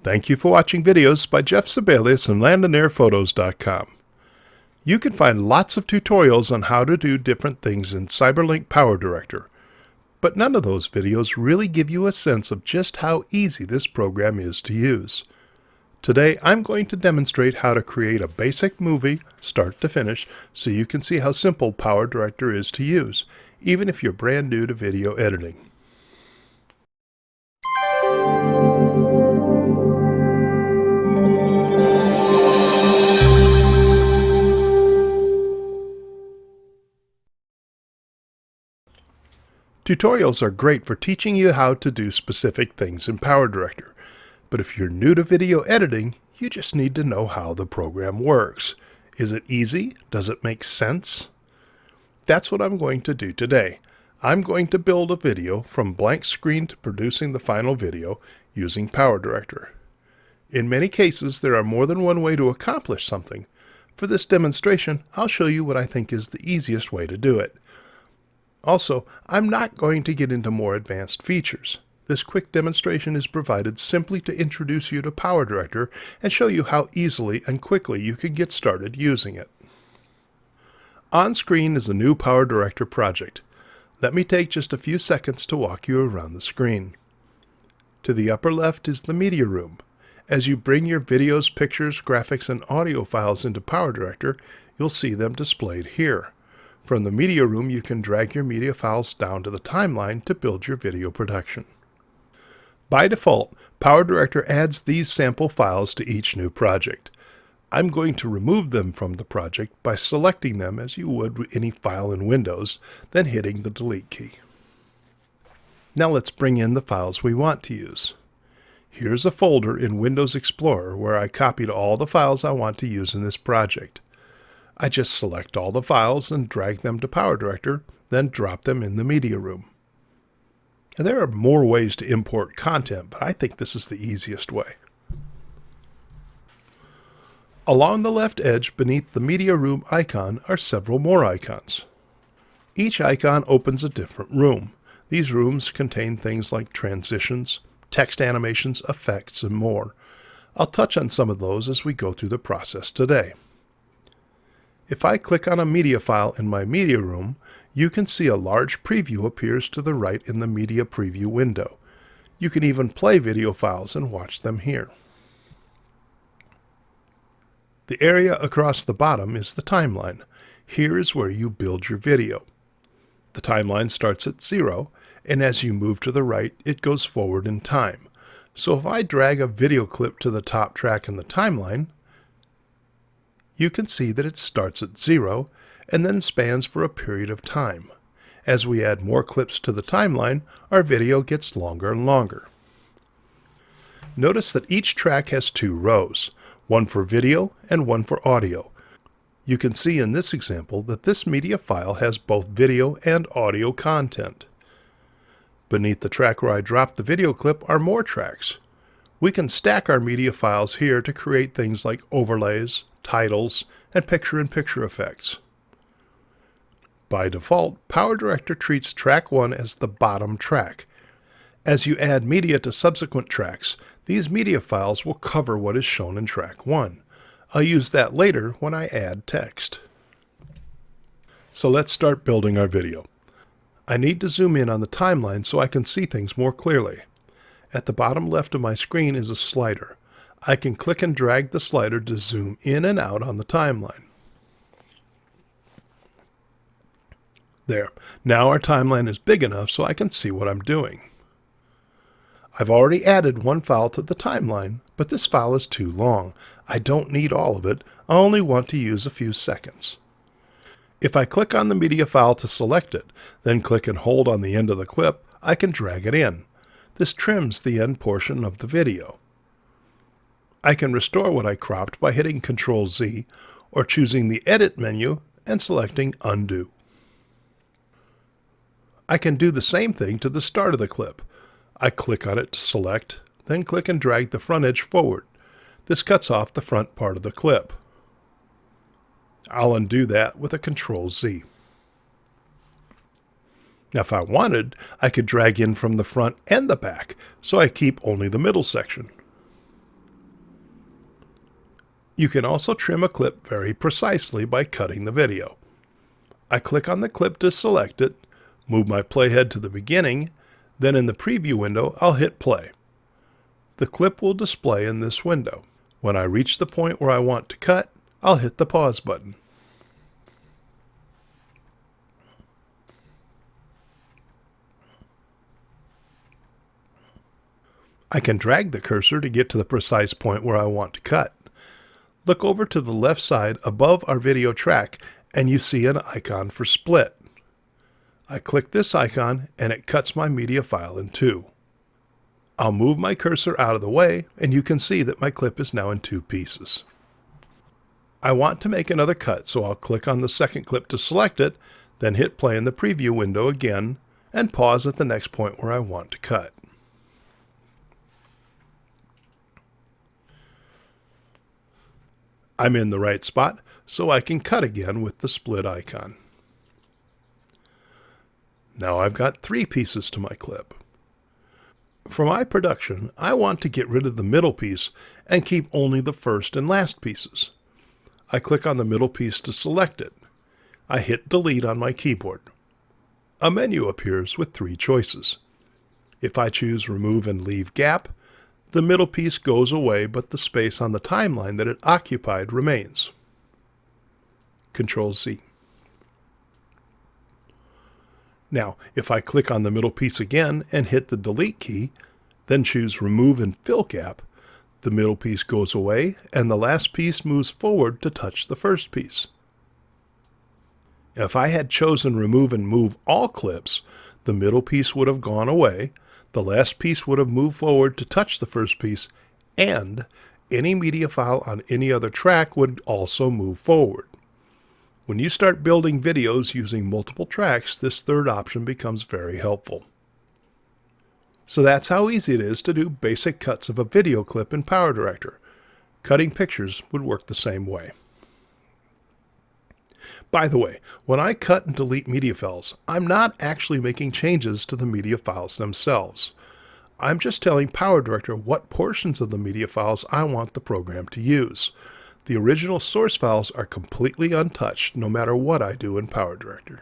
Thank you for watching videos by Jeff Sebelius and landandairphotos.com. You can find lots of tutorials on how to do different things in Cyberlink PowerDirector, but none of those videos really give you a sense of just how easy this program is to use. Today I'm going to demonstrate how to create a basic movie start to finish so you can see how simple PowerDirector is to use, even if you're brand new to video editing. Tutorials are great for teaching you how to do specific things in PowerDirector, but if you're new to video editing, you just need to know how the program works. Is it easy? Does it make sense? That's what I'm going to do today. I'm going to build a video from blank screen to producing the final video using PowerDirector. In many cases, there are more than one way to accomplish something. For this demonstration, I'll show you what I think is the easiest way to do it. Also, I'm not going to get into more advanced features. This quick demonstration is provided simply to introduce you to PowerDirector and show you how easily and quickly you can get started using it. On screen is a new PowerDirector project. Let me take just a few seconds to walk you around the screen. To the upper left is the media room. As you bring your videos, pictures, graphics, and audio files into PowerDirector, you'll see them displayed here. From the media room, you can drag your media files down to the timeline to build your video production. By default, PowerDirector adds these sample files to each new project. I'm going to remove them from the project by selecting them as you would with any file in Windows, then hitting the delete key. Now let's bring in the files we want to use. Here's a folder in Windows Explorer where I copied all the files I want to use in this project. I just select all the files and drag them to PowerDirector, then drop them in the media room. And there are more ways to import content, but I think this is the easiest way. Along the left edge beneath the media room icon are several more icons. Each icon opens a different room. These rooms contain things like transitions, text animations, effects, and more. I'll touch on some of those as we go through the process today. If I click on a media file in my media room, you can see a large preview appears to the right in the media preview window. You can even play video files and watch them here. The area across the bottom is the timeline. Here is where you build your video. The timeline starts at 0, and as you move to the right, it goes forward in time. So if I drag a video clip to the top track in the timeline, you can see that it starts at 0 and then spans for a period of time. As we add more clips to the timeline, our video gets longer and longer. Notice that each track has two rows, one for video and one for audio. You can see in this example that this media file has both video and audio content. Beneath the track where I dropped the video clip are more tracks. We can stack our media files here to create things like overlays, titles, and picture-in-picture effects. By default, PowerDirector treats track 1 as the bottom track. As you add media to subsequent tracks, these media files will cover what is shown in track 1. I'll use that later when I add text. So let's start building our video. I need to zoom in on the timeline so I can see things more clearly. At the bottom left of my screen is a slider. I can click and drag the slider to zoom in and out on the timeline. There. Now our timeline is big enough so I can see what I'm doing. I've already added one file to the timeline, but this file is too long. I don't need all of it. I only want to use a few seconds. If I click on the media file to select it, then click and hold on the end of the clip, I can drag it in. This trims the end portion of the video. I can restore what I cropped by hitting Ctrl-Z or choosing the Edit menu and selecting Undo. I can do the same thing to the start of the clip. I click on it to select, then click and drag the front edge forward. This cuts off the front part of the clip. I'll undo that with a Ctrl-Z. Now if I wanted, I could drag in from the front and the back, so I keep only the middle section. You can also trim a clip very precisely by cutting the video. I click on the clip to select it, move my playhead to the beginning, then in the preview window I'll hit play. The clip will display in this window. When I reach the point where I want to cut, I'll hit the pause button. I can drag the cursor to get to the precise point where I want to cut. Look over to the left side above our video track and you see an icon for split. I click this icon and it cuts my media file in two. I'll move my cursor out of the way and you can see that my clip is now in two pieces. I want to make another cut, so I'll click on the second clip to select it, then hit play in the preview window again and pause at the next point where I want to cut. I'm in the right spot, so I can cut again with the split icon. Now I've got three pieces to my clip. For my production, I want to get rid of the middle piece and keep only the first and last pieces. I click on the middle piece to select it. I hit delete on my keyboard. A menu appears with three choices. If I choose remove and leave gap, the middle piece goes away, but the space on the timeline that it occupied remains. Control Z. Now, if I click on the middle piece again and hit the delete key, then choose remove and fill gap, the middle piece goes away and the last piece moves forward to touch the first piece. If I had chosen remove and move all clips, the middle piece would have gone away, the last piece would have moved forward to touch the first piece, and any media file on any other track would also move forward. When you start building videos using multiple tracks, this third option becomes very helpful. So that's how easy it is to do basic cuts of a video clip in PowerDirector. Cutting pictures would work the same way. By the way, when I cut and delete media files, I'm not actually making changes to the media files themselves. I'm just telling PowerDirector what portions of the media files I want the program to use. The original source files are completely untouched no matter what I do in PowerDirector.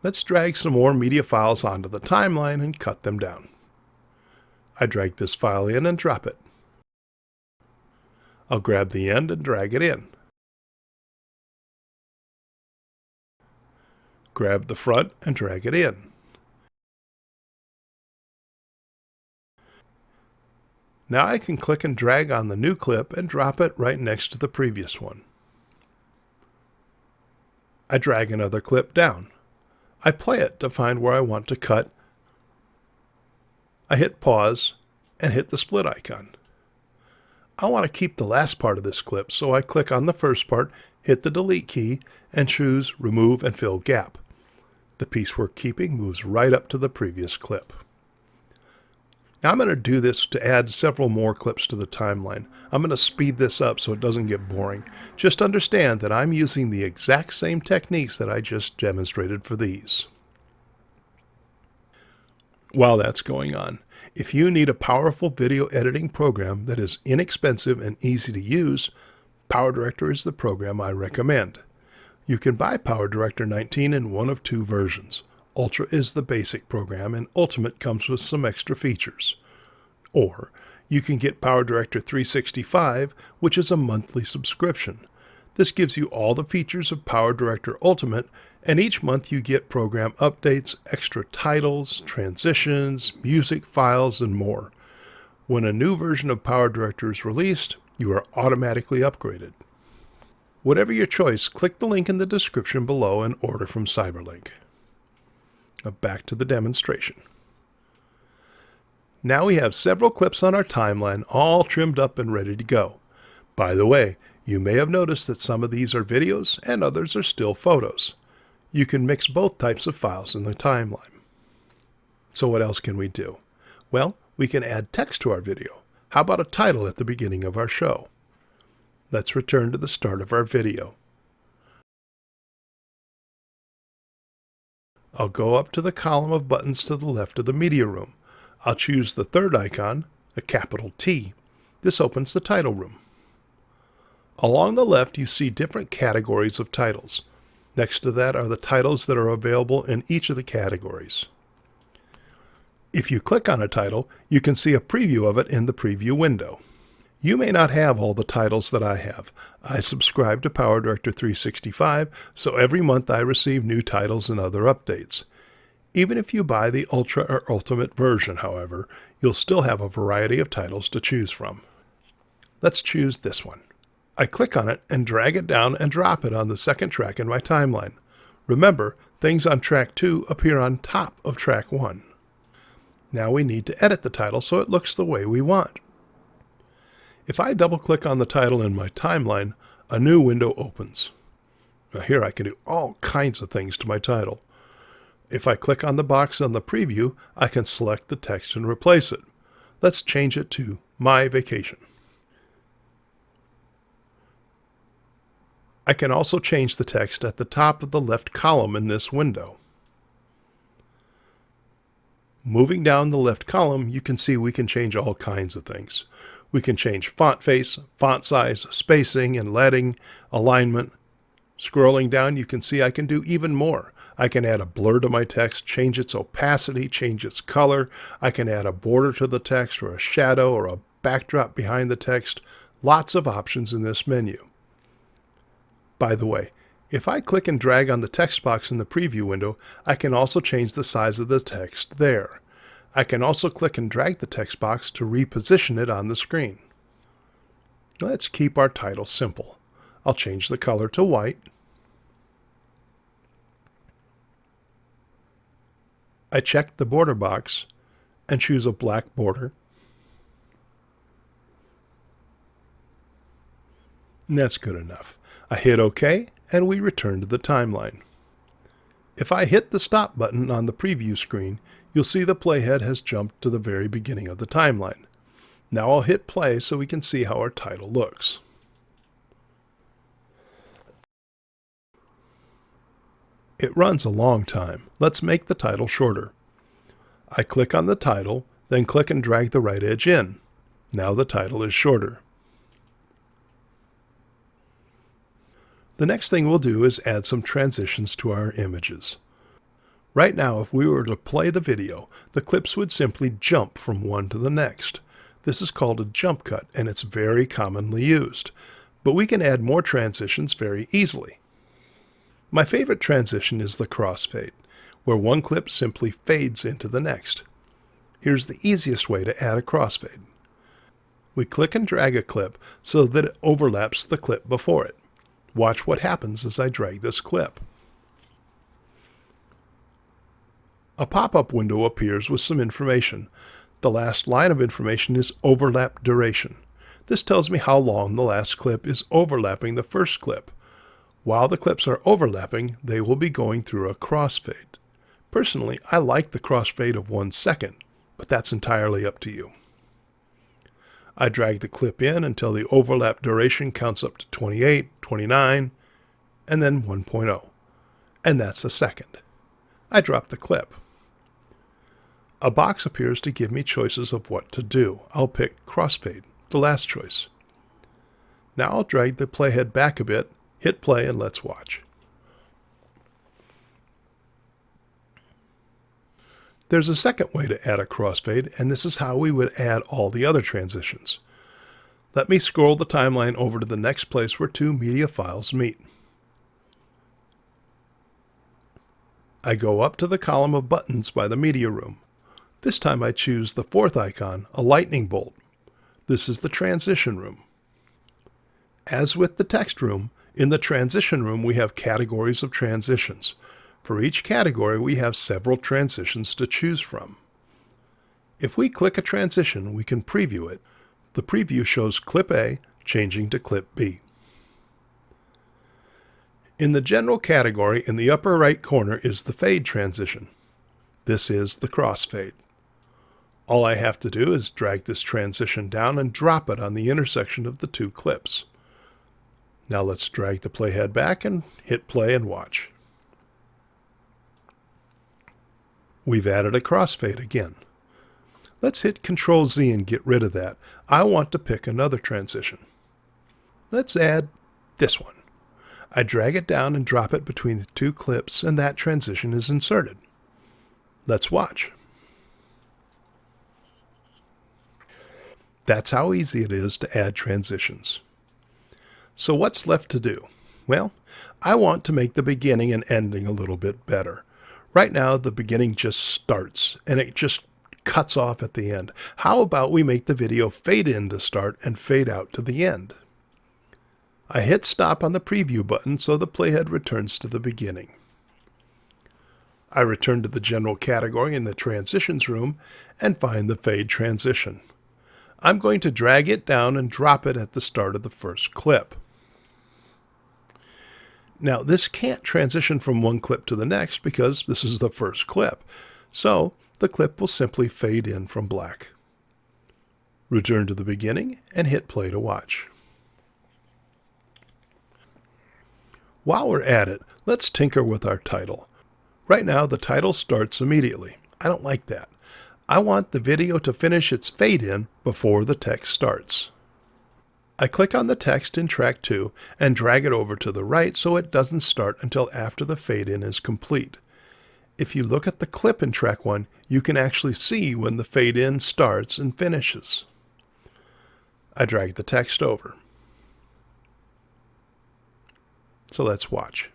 Let's drag some more media files onto the timeline and cut them down. I drag this file in and drop it. I'll grab the end and drag it in. Grab the front and drag it in. Now I can click and drag on the new clip and drop it right next to the previous one. I drag another clip down. I play it to find where I want to cut. I hit pause and hit the split icon. I want to keep the last part of this clip, so I click on the first part, hit the delete key, and choose remove and fill gap. The piece we're keeping moves right up to the previous clip. Now I'm going to do this to add several more clips to the timeline. I'm going to speed this up so it doesn't get boring. Just understand that I'm using the exact same techniques that I just demonstrated for these. While that's going on, if you need a powerful video editing program that is inexpensive and easy to use, PowerDirector is the program I recommend. You can buy PowerDirector 19 in one of two versions. Ultra is the basic program and Ultimate comes with some extra features. Or you can get PowerDirector 365, which is a monthly subscription. This gives you all the features of PowerDirector Ultimate, and each month you get program updates, extra titles, transitions, music files, and more. When a new version of PowerDirector is released, you are automatically upgraded. Whatever your choice, click the link in the description below and order from Cyberlink. Now back to the demonstration. Now we have several clips on our timeline all trimmed up and ready to go. By the way, you may have noticed that some of these are videos and others are still photos. You can mix both types of files in the timeline. So what else can we do? Well, we can add text to our video. How about a title at the beginning of our show? Let's return to the start of our video. I'll go up to the column of buttons to the left of the media room. I'll choose the third icon, a capital T. This opens the title room. Along the left, you see different categories of titles. Next to that are the titles that are available in each of the categories. If you click on a title, you can see a preview of it in the preview window. You may not have all the titles that I have. I subscribe to PowerDirector 365, so every month I receive new titles and other updates. Even if you buy the Ultra or Ultimate version, however, you'll still have a variety of titles to choose from. Let's choose this one. I click on it and drag it down and drop it on the second track in my timeline. Remember, things on track 2 appear on top of track 1. Now we need to edit the title so it looks the way we want. If I double-click on the title in my timeline, a new window opens. Now here I can do all kinds of things to my title. If I click on the box on the preview, I can select the text and replace it. Let's change it to My Vacation. I can also change the text at the top of the left column in this window. Moving down the left column, you can see we can change all kinds of things. We can change font face, font size, spacing and leading, alignment. Scrolling down, you can see I can do even more. I can add a blur to my text, change its opacity, change its color. I can add a border to the text or a shadow or a backdrop behind the text. Lots of options in this menu. By the way, if I click and drag on the text box in the preview window, I can also change the size of the text there. I can also click and drag the text box to reposition it on the screen. Let's keep our title simple. I'll change the color to white. I check the border box and choose a black border. And that's good enough. I hit OK and we return to the timeline. If I hit the stop button on the preview screen, you'll see the playhead has jumped to the very beginning of the timeline. Now I'll hit play so we can see how our title looks. It runs a long time. Let's make the title shorter. I click on the title, then click and drag the right edge in. Now the title is shorter. The next thing we'll do is add some transitions to our images. Right now, if we were to play the video, the clips would simply jump from one to the next. This is called a jump cut, and it's very commonly used. But we can add more transitions very easily. My favorite transition is the crossfade, where one clip simply fades into the next. Here's the easiest way to add a crossfade. We click and drag a clip so that it overlaps the clip before it. Watch what happens as I drag this clip. A pop-up window appears with some information. The last line of information is overlap duration. This tells me how long the last clip is overlapping the first clip. While the clips are overlapping, they will be going through a crossfade. Personally, I like the crossfade of 1 second, but that's entirely up to you. I drag the clip in until the overlap duration counts up to 28, 29, and then 1.0. And that's a second. I drop the clip. A box appears to give me choices of what to do. I'll pick crossfade, the last choice. Now I'll drag the playhead back a bit, hit play, and let's watch. There's a second way to add a crossfade, and this is how we would add all the other transitions. Let me scroll the timeline over to the next place where two media files meet. I go up to the column of buttons by the media room. This time I choose the fourth icon, a lightning bolt. This is the transition room. As with the text room, in the transition room we have categories of transitions. For each category we have several transitions to choose from. If we click a transition, we can preview it. The preview shows clip A changing to clip B. In the general category, in the upper right corner is the fade transition. This is the crossfade. All I have to do is drag this transition down and drop it on the intersection of the two clips. Now let's drag the playhead back and hit play and watch. We've added a crossfade again. Let's hit Ctrl Z and get rid of that. I want to pick another transition. Let's add this one. I drag it down and drop it between the two clips, and that transition is inserted. Let's watch. That's how easy it is to add transitions. So what's left to do? Well, I want to make the beginning and ending a little bit better. Right now, the beginning just starts, and it just cuts off at the end. How about we make the video fade in to start and fade out to the end? I hit stop on the preview button so the playhead returns to the beginning. I return to the general category in the transitions room and find the fade transition. I'm going to drag it down and drop it at the start of the first clip. Now, this can't transition from one clip to the next because this is the first clip, so the clip will simply fade in from black. Return to the beginning and hit play to watch. While we're at it, let's tinker with our title. Right now, the title starts immediately. I don't like that. I want the video to finish its fade in before the text starts. I click on the text in track 2 and drag it over to the right so it doesn't start until after the fade in is complete. If you look at the clip in track 1, you can actually see when the fade in starts and finishes. I drag the text over. So let's watch.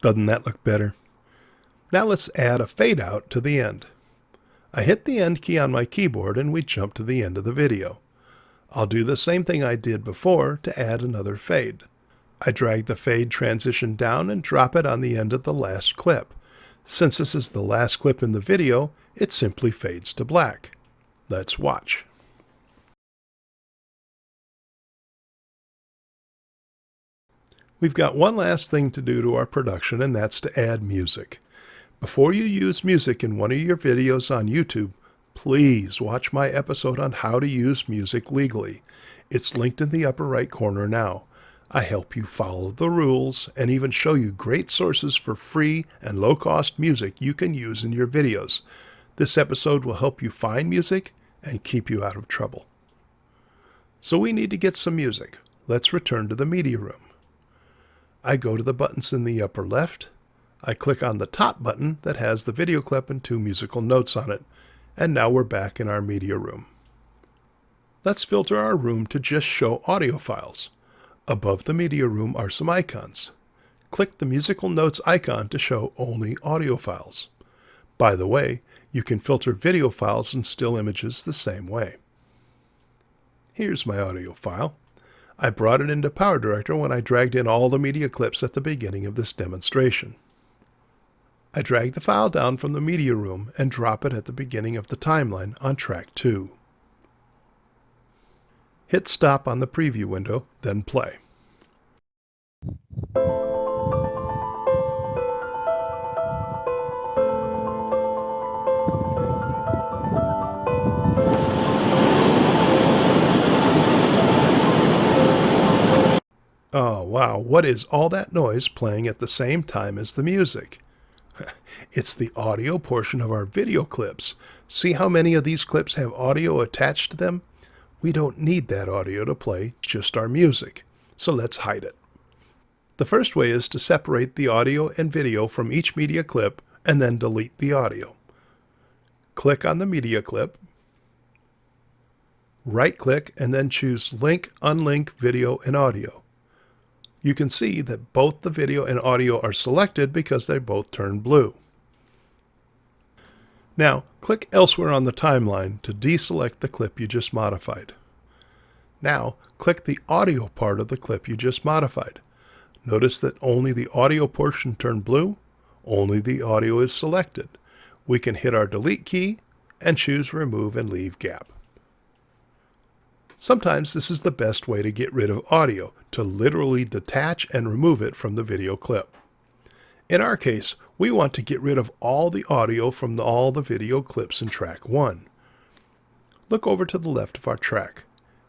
Doesn't that look better? Now let's add a fade out to the end. I hit the end key on my keyboard and we jump to the end of the video. I'll do the same thing I did before to add another fade. I drag the fade transition down and drop it on the end of the last clip. Since this is the last clip in the video, it simply fades to black. Let's watch. We've got one last thing to do to our production, and that's to add music. Before you use music in one of your videos on YouTube, please watch my episode on how to use music legally. It's linked in the upper right corner now. I help you follow the rules and even show you great sources for free and low-cost music you can use in your videos. This episode will help you find music and keep you out of trouble. So we need to get some music. Let's return to the media room. I go to the buttons in the upper left. I click on the top button that has the video clip and 2 musical notes on it. And now we're back in our media room. Let's filter our room to just show audio files. Above the media room are some icons. Click the musical notes icon to show only audio files. By the way, you can filter video files and still images the same way. Here's my audio file. I brought it into PowerDirector when I dragged in all the media clips at the beginning of this demonstration. I drag the file down from the media room and drop it at the beginning of the timeline on track 2. Hit stop on the preview window, then play. Oh wow, what is all that noise playing at the same time as the music? It's the audio portion of our video clips. See how many of these clips have audio attached to them? We don't need that audio to play, just our music. So let's hide it. The first way is to separate the audio and video from each media clip and then delete the audio. Click on the media clip, right-click, and then choose Link, Unlink Video and Audio. You can see that both the video and audio are selected because they both turn blue. Now, click elsewhere on the timeline to deselect the clip you just modified. Now, click the audio part of the clip you just modified. Notice that only the audio portion turned blue, only the audio is selected. We can hit our delete key and choose remove and leave gap. Sometimes this is the best way to get rid of audio, to literally detach and remove it from the video clip. In our case, we want to get rid of all the audio from all the video clips in track 1. Look over to the left of our track.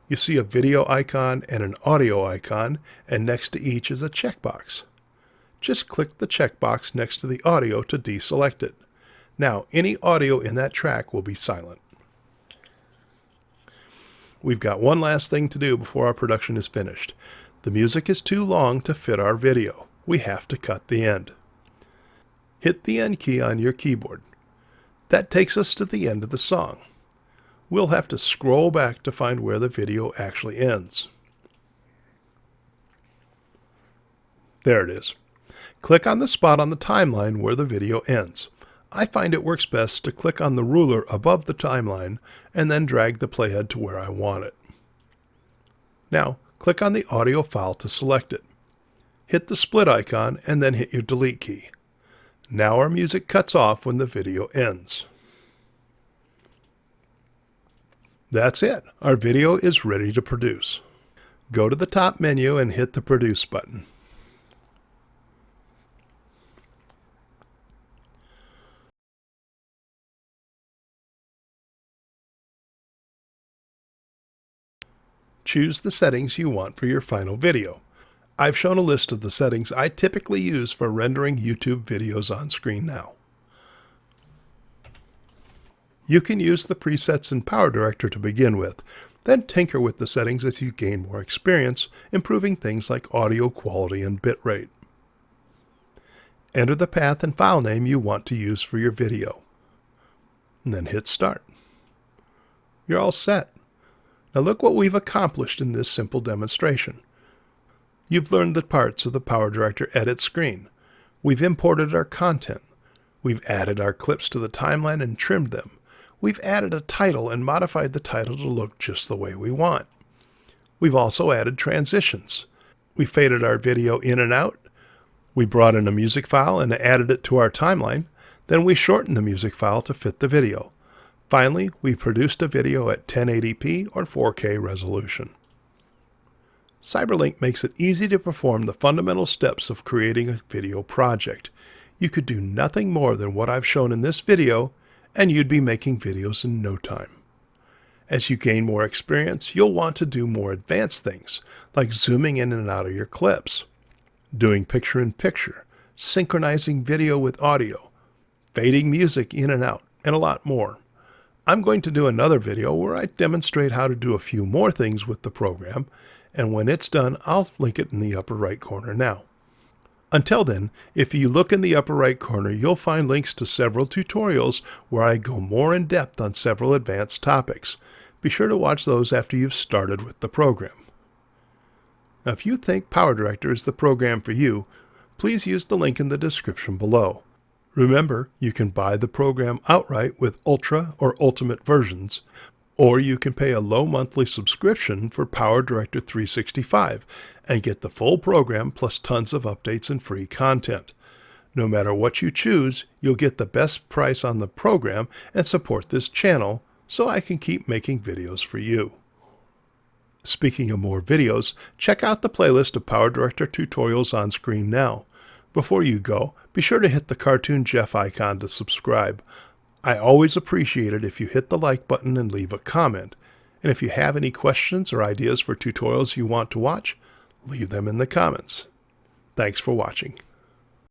You see a video icon and an audio icon, and next to each is a checkbox. Just click the checkbox next to the audio to deselect it. Now, any audio in that track will be silent. We've got one last thing to do before our production is finished. The music is too long to fit our video. We have to cut the end. Hit the end key on your keyboard. That takes us to the end of the song. We'll have to scroll back to find where the video actually ends. There it is. Click on the spot on the timeline where the video ends. I find it works best to click on the ruler above the timeline and then drag the playhead to where I want it. Now, click on the audio file to select it. Hit the split icon and then hit your delete key. Now our music cuts off when the video ends. That's it. Our video is ready to produce. Go to the top menu and hit the Produce button. Choose the settings you want for your final video. I've shown a list of the settings I typically use for rendering YouTube videos on screen now. You can use the presets in PowerDirector to begin with, then tinker with the settings as you gain more experience, improving things like audio quality and bitrate. Enter the path and file name you want to use for your video, and then hit Start. You're all set. Now look what we've accomplished in this simple demonstration. You've learned the parts of the PowerDirector edit screen. We've imported our content. We've added our clips to the timeline and trimmed them. We've added a title and modified the title to look just the way we want. We've also added transitions. We faded our video in and out. We brought in a music file and added it to our timeline. Then we shortened the music file to fit the video. Finally, we produced a video at 1080p or 4K resolution. Cyberlink makes it easy to perform the fundamental steps of creating a video project. You could do nothing more than what I've shown in this video, and you'd be making videos in no time. As you gain more experience, you'll want to do more advanced things, like zooming in and out of your clips, doing picture-in-picture, synchronizing video with audio, fading music in and out, and a lot more. I'm going to do another video where I demonstrate how to do a few more things with the program, and when it's done, I'll link it in the upper right corner now. Until then, if you look in the upper right corner, you'll find links to several tutorials where I go more in depth on several advanced topics. Be sure to watch those after you've started with the program. Now, if you think PowerDirector is the program for you, please use the link in the description below. Remember, you can buy the program outright with Ultra or Ultimate versions, or you can pay a low monthly subscription for PowerDirector 365 and get the full program plus tons of updates and free content. No matter what you choose, you'll get the best price on the program and support this channel so I can keep making videos for you. Speaking of more videos, check out the playlist of PowerDirector tutorials on screen now. Before you go, be sure to hit the Cartoon Jeff icon to subscribe. I always appreciate it if you hit the like button and leave a comment. And if you have any questions or ideas for tutorials you want to watch, leave them in the comments. Thanks for watching.